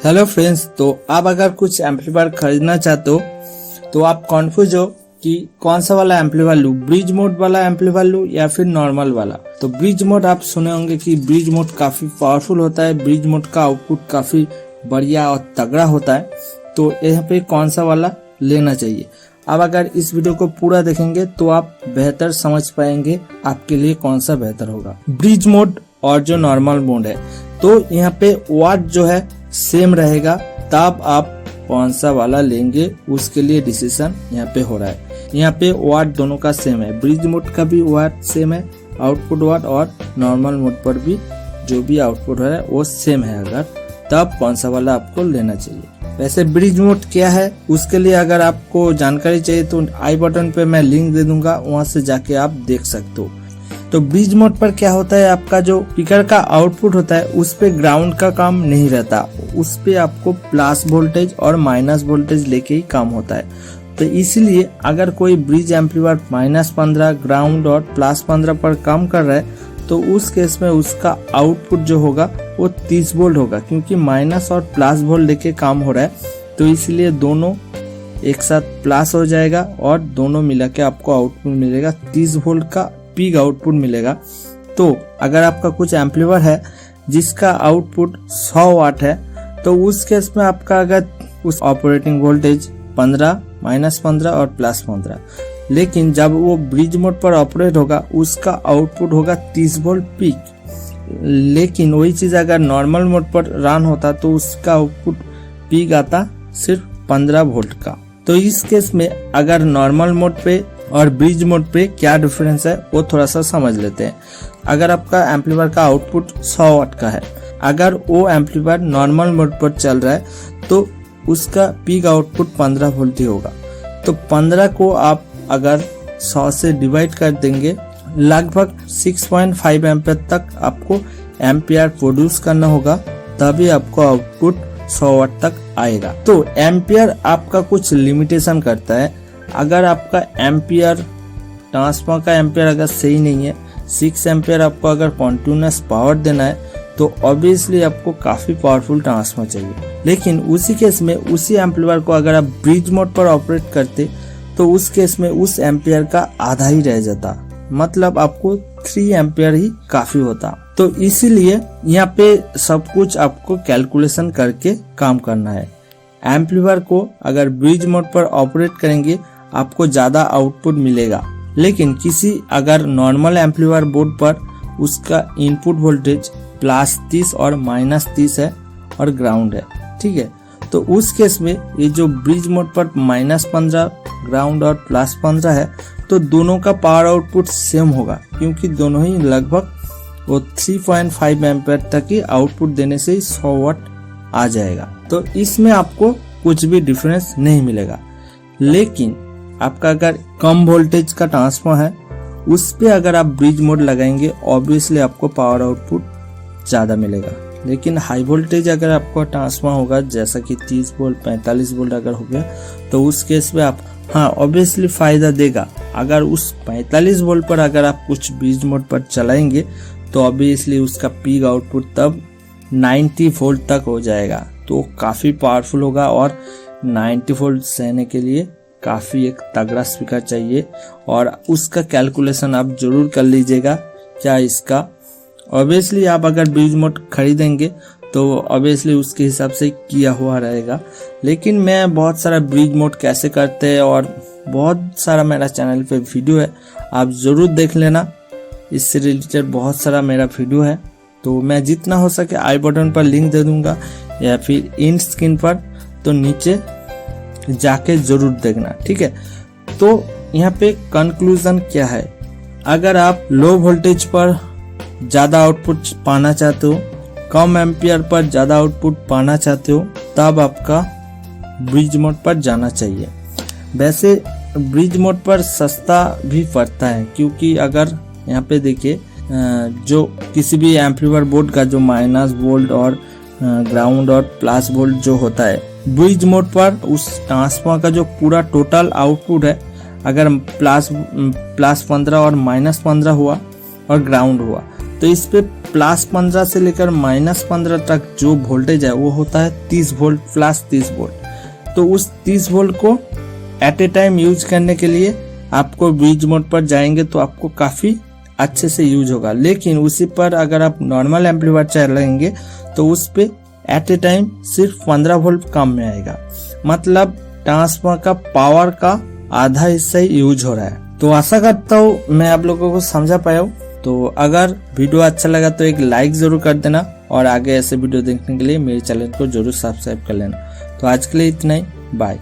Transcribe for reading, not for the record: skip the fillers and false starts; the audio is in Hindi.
हेलो फ्रेंड्स, तो आप अगर कुछ एम्पलीफायर खरीदना चाहते हो तो आप कॉन्फ्यूज हो कि कौन सा वाला एम्पलीफायर लूं, ब्रिज मोड वाला एम्पलीफायर लूं या फिर नॉर्मल वाला। तो ब्रिज मोड आप सुने होंगे कि ब्रिज मोड काफी पावरफुल होता है, ब्रिज मोड का आउटपुट काफी बढ़िया और तगड़ा होता है। तो यहाँ पे कौन सा वाला लेना चाहिए, अब अगर इस वीडियो को पूरा देखेंगे तो आप बेहतर समझ पाएंगे आपके लिए कौन सा बेहतर होगा। ब्रिज मोड और जो नॉर्मल मोड है, तो यहाँ पे वाट जो है सेम रहेगा, तब आप कौन सा वाला लेंगे उसके लिए डिसीजन यहाँ पे हो रहा है। यहाँ पे वाट दोनों का सेम है, ब्रिज मोड का भी वाट सेम है, आउटपुट वाट, और नॉर्मल मोड पर भी जो भी आउटपुट हो रहा है वो सेम है। अगर तब कौन सा वाला आपको लेना चाहिए। वैसे ब्रिज मोड क्या है उसके लिए अगर आपको जानकारी चाहिए तो आई बटन पे मैं लिंक दे दूंगा, वहां से जाके आप देख सकते हो। तो ब्रिज मोड पर क्या होता है, आपका जो स्पीकर का आउटपुट होता है उस पे ग्राउंड का काम नहीं रहता, उस पे आपको प्लस वोल्टेज और माइनस वोल्टेज लेके ही काम होता है। तो इसीलिए अगर कोई ब्रिज एम्पलीफायर -15 ग्राउंड और +15 पर काम कर रहा है तो उस केस में उसका आउटपुट जो होगा वो 30 वोल्ट होगा, क्योंकि माइनस और प्लस वोल्ट लेके काम हो रहा है। तो इसलिए दोनों एक साथ प्लस हो जाएगा और दोनों मिला के आपको आउटपुट मिलेगा 30 वोल्ट का पीक आउटपुट मिलेगा। तो अगर आपका कुछ एम्पलीफायर है जिसका आउटपुट 100 वाट है तो उस केस में आपका अगर उस ऑपरेटिंग वोल्टेज 15, -15 और +15, लेकिन जब वो ब्रिज मोड पर ऑपरेट होगा उसका आउटपुट होगा 30 वोल्ट पीक। लेकिन वही चीज अगर नॉर्मल मोड पर रन होता तो उसका आउटपुट पीक आता सिर्फ 15 वोल्ट का। तो इस केस में अगर नॉर्मल मोड पे और ब्रिज मोड पे क्या डिफरेंस है वो थोड़ा सा समझ लेते हैं। अगर आपका एम्पलीफायर का आउटपुट 100 वाट का है, अगर वो एम्पलीफायर नॉर्मल मोड पर चल रहा है तो उसका पीक आउटपुट 15 वोल्ट ही होगा। तो 15 को आप अगर 100 से डिवाइड कर देंगे, लगभग 6.5 एम्पियर तक आपको एम्पियर प्रोड्यूस करना होगा, तभी आपको आउटपुट 100 वाट तक आएगा। तो एम्पियर आपका कुछ लिमिटेशन करता है। अगर आपका एम्पियर ट्रांसफार्मर का एम्पियर अगर सही नहीं है, 6 एम्पियर आपको अगर कॉन्टिन्यूस पावर देना है तो ऑब्वियसली आपको काफी पावरफुल ट्रांसफार्मर चाहिए। लेकिन उसी केस में उसी एम्पलीफायर को अगर आप ब्रिज मोड पर ऑपरेट करते तो उस केस में उस एम्पियर का आधा ही रह जाता, मतलब आपको 3 एम्पियर ही काफी होता। तो इसीलिए यहाँ पे सब कुछ आपको कैलकुलेशन करके काम करना है। एम्पलीफायर को अगर ब्रिज मोड पर ऑपरेट करेंगे आपको ज्यादा आउटपुट मिलेगा, लेकिन किसी अगर नॉर्मल एम्पलीफायर बोर्ड पर उसका इनपुट वोल्टेज +30 और -30 है और ग्राउंड है, ठीक है। तो उस केस में ये जो ब्रिज मोड पर -15 ग्राउंड और +15 है तो दोनों का पावर आउटपुट सेम होगा, क्योंकि दोनों ही लगभग वो 3.5 एम्पियर तक ही आउटपुट देने से ही 100 वाट आ जाएगा। तो इसमें आपको कुछ भी डिफरेंस नहीं मिलेगा। लेकिन आपका अगर कम वोल्टेज का ट्रांसफार्मर है उस पे अगर आप ब्रिज मोड लगाएंगे ऑब्वियसली आपको पावर आउटपुट ज्यादा मिलेगा। लेकिन हाई वोल्टेज अगर आपका ट्रांसफार्मर होगा जैसा कि 30 वोल्ट 45 वोल्ट अगर हो गया तो उस केस में आप ऑब्वियसली फायदा देगा। अगर उस 45 वोल्ट पर अगर आप कुछ ब्रिज मोड पर चलाएंगे तो ऑब्वियसली उसका पीक आउटपुट तब 90 वोल्ट तक हो जाएगा, तो काफी पावरफुल होगा। और 90 वोल्ट सहने के लिए काफी एक तगड़ा स्पीकर चाहिए, और उसका कैलकुलेशन आप जरूर कर लीजिएगा क्या इसका। ऑब्वियसली आप अगर ब्रिज मोड खरीदेंगे तो ऑब्वियसली उसके हिसाब से किया हुआ रहेगा। लेकिन मैं बहुत सारा ब्रिज मोड कैसे करते हैं और बहुत सारा मेरा चैनल पे वीडियो है, आप जरूर देख लेना। इससे रिलेटेड बहुत सारा मेरा वीडियो है, तो मैं जितना हो सके आई बटन पर लिंक दे दूंगा या फिर इन स्क्रीन पर, तो नीचे जाके जरूर देखना, ठीक है। तो यहाँ पे कंक्लूजन क्या है, अगर आप लो वोल्टेज पर ज्यादा आउटपुट पाना चाहते हो, कम एम्पियर पर ज्यादा आउटपुट पाना चाहते हो, तब आपका ब्रिज मोड पर जाना चाहिए। वैसे ब्रिज मोड पर सस्ता भी पड़ता है, क्योंकि अगर यहाँ पे देखिए जो किसी भी एम्पलीफायर बोर्ड का जो माइनस वोल्ट और ग्राउंड और प्लस वोल्ट जो होता है, ब्रिज मोड पर उस ट्रांसफार्मर का जो पूरा टोटल आउटपुट है, अगर +15 और -15 हुआ और ग्राउंड हुआ तो इस पे +15 से लेकर -15 तक जो वोल्टेज है वो होता है 30 वोल्ट प्लस 30 वोल्ट। तो उस 30 वोल्ट को एट ए टाइम यूज करने के लिए आपको ब्रिज मोड पर जाएंगे तो आपको काफी अच्छे से यूज होगा। लेकिन उसी पर अगर आप नॉर्मल एम्पलीफायर चलाएंगे तो उस पे एट ए टाइम सिर्फ 15 वोल्ट काम में आएगा, मतलब ट्रांसफार्मर का पावर का आधा हिस्सा ही यूज हो रहा है। तो आशा करता हूँ मैं आप लोगों को समझा पाया हूँ। तो अगर वीडियो अच्छा लगा तो एक लाइक जरूर कर देना और आगे ऐसे वीडियो देखने के लिए मेरे चैनल को जरूर सब्सक्राइब कर लेना। तो आज के लिए इतना ही, बाय।